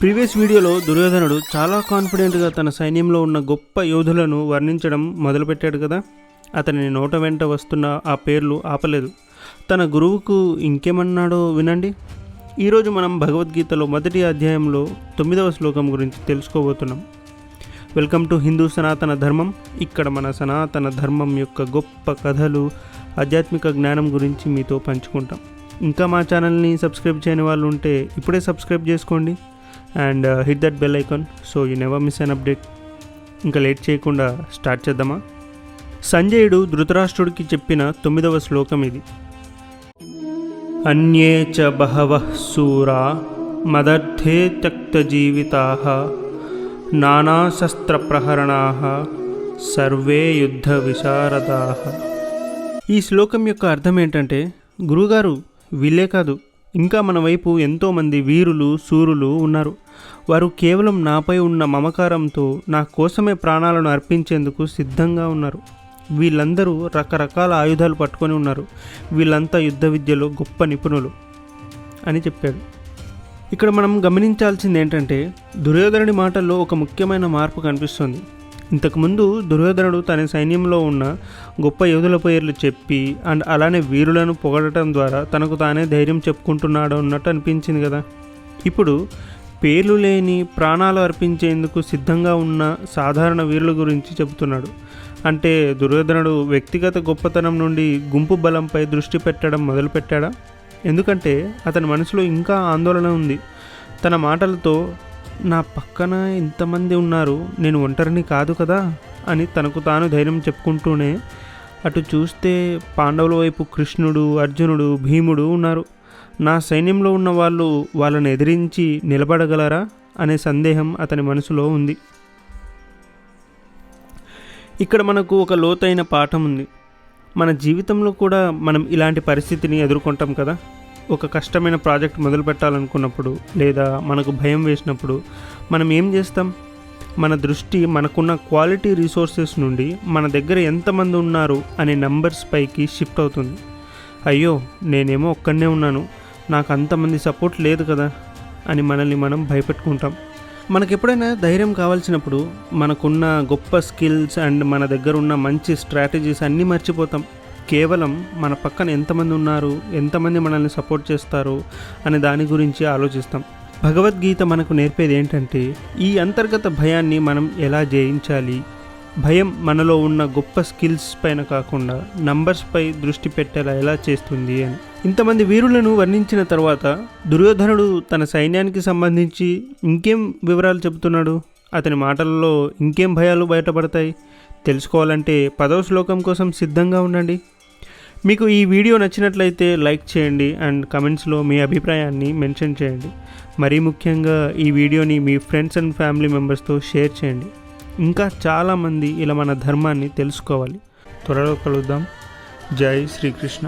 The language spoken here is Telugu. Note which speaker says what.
Speaker 1: ప్రీవియస్ వీడియోలో దుర్యోధనుడు చాలా కాన్ఫిడెంట్గా తన సైన్యంలో ఉన్న గొప్ప యోధులను వర్ణించడం మొదలుపెట్టాడు కదా. అతని నోట వెంట వస్తున్న ఆ పేర్లు ఆపలేదు. తన గురువుకు ఇంకేమన్నాడో వినండి. ఈరోజు మనం భగవద్గీతలో మొదటి అధ్యాయంలో 9వ శ్లోకం గురించి తెలుసుకోబోతున్నాం. వెల్కమ్ టు హిందూ సనాతన ధర్మం. ఇక్కడ మన సనాతన ధర్మం యొక్క గొప్ప కథలు, ఆధ్యాత్మిక జ్ఞానం గురించి మీతో పంచుకుంటాం. ఇంకా మా ఛానల్ని సబ్స్క్రైబ్ చేయని వాళ్ళు ఉంటే ఇప్పుడే సబ్స్క్రైబ్ చేసుకోండి and hit that bell icon so you never miss an update. ఇంకా లేట్ చేయకుండా స్టార్ట్ చేద్దామా. సంజయుడు ధృతరాష్ట్రుడికి చెప్పిన 9వ శ్లోకం ఇది. అన్యే చ బహవః శూరా మదర్థే త్యక్తజీవితాః నానాశస్త్రప్రహరణాః సర్వే యుద్ధ విశారదాః. ఈ శ్లోకం యొక్క అర్థం ఏంటంటే, గురువుగారు వీళ్ళే కాదు, ఇంకా మన వైపు ఎంతోమంది వీరులు శూరులు ఉన్నారు. వారు కేవలం నాపై ఉన్న మమకారంతో నా కోసమే ప్రాణాలను అర్పించేందుకు సిద్ధంగా ఉన్నారు. వీళ్ళందరూ రకరకాల ఆయుధాలు పట్టుకొని ఉన్నారు. వీళ్ళంతా యుద్ధ విద్యలో గొప్ప నిపుణులు అని చెప్పాడు. ఇక్కడ మనం గమనించాల్సింది ఏంటంటే, దుర్యోధనుడి మాటల్లో ఒక ముఖ్యమైన మార్పు కనిపిస్తుంది. ఇంతకుముందు దుర్యోధనుడు తన సైన్యంలో ఉన్న గొప్ప యోధుల పేర్లు చెప్పి అండ్ అలానే వీరులను పొగడటం ద్వారా తనకు తానే ధైర్యం చెప్పుకుంటున్నాడు అన్నట్టు అనిపించింది కదా. ఇప్పుడు పేర్లు లేని ప్రాణాలు అర్పించేందుకు సిద్ధంగా ఉన్న సాధారణ వీరుల గురించి చెబుతున్నాడు. అంటే దుర్యోధనుడు వ్యక్తిగత గొప్పతనం నుండి గుంపు బలంపై దృష్టి పెట్టడం మొదలుపెట్టాడా? ఎందుకంటే అతని మనసులో ఇంకా ఆందోళన ఉంది. తన మాటలతో నా పక్కన ఇంతమంది ఉన్నారు, నేను ఒంటరిని కాదు కదా అని తనకు తాను ధైర్యం చెప్పుకుంటూనే అటు చూస్తే పాండవుల వైపు కృష్ణుడు, అర్జునుడు, భీముడు ఉన్నారు. నా సైన్యంలో ఉన్న వాళ్ళు వాళ్ళని ఎదిరించి నిలబడగలరా అనే సందేహం అతని మనసులో ఉంది. ఇక్కడ మనకు ఒక లోతైన పాఠం ఉంది. మన జీవితంలో కూడా మనం ఇలాంటి పరిస్థితిని ఎదుర్కొంటాం కదా. ఒక కష్టమైన ప్రాజెక్ట్ మొదలు పెట్టాలనుకున్నప్పుడు లేదా మనకు భయం వేసినప్పుడు మనం ఏం చేస్తాం? మన దృష్టి మనకున్న క్వాలిటీ రిసోర్సెస్ నుండి మన దగ్గర ఎంతమంది ఉన్నారు అనే నంబర్స్ పైకి షిఫ్ట్ అవుతుంది. అయ్యో నేనేమో ఒక్కడనే ఉన్నాను, నాకు అంతమంది సపోర్ట్ లేదు కదా అని మనల్ని మనం భయపెట్టుకుంటాం. మనకు ఎప్పుడైనా ధైర్యం కావాల్సినప్పుడు మనకున్న గొప్ప స్కిల్స్ అండ్ మన దగ్గర ఉన్న మంచి స్ట్రాటజీస్ అన్నీ మర్చిపోతాం. కేవలం మన పక్కన ఎంతమంది ఉన్నారు, ఎంతమంది మనల్ని సపోర్ట్ చేస్తారు అనే దాని గురించి ఆలోచిస్తాం. భగవద్గీత మనకు నేర్పేది ఏంటంటే, ఈ అంతర్గత భయాన్ని మనం ఎలా జయించాలి. భయం మనలో ఉన్న గొప్ప స్కిల్స్ పైన కాకుండా నంబర్స్పై దృష్టి పెట్టేలా ఎలా చేస్తుంది అని. ఇంతమంది వీరులను వర్ణించిన తర్వాత దుర్యోధనుడు తన సైన్యానికి సంబంధించి ఇంకేం వివరాలు చెబుతున్నాడు? అతని మాటలలో ఇంకేం భయాలు బయటపడతాయి? తెలుసుకోవాలంటే 10వ శ్లోకం కోసం సిద్ధంగా ఉండండి. మీకు ఈ వీడియో నచ్చినట్లయితే లైక్ చేయండి అండ్ కమెంట్స్లో మీ అభిప్రాయాన్ని మెన్షన్ చేయండి. మరీ ముఖ్యంగా ఈ వీడియోని మీ ఫ్రెండ్స్ అండ్ ఫ్యామిలీ మెంబర్స్తో షేర్ చేయండి. ఇంకా చాలామంది ఇలా మన ధర్మాన్ని తెలుసుకోవాలి. త్వరలో కలుద్దాం. జై శ్రీకృష్ణ.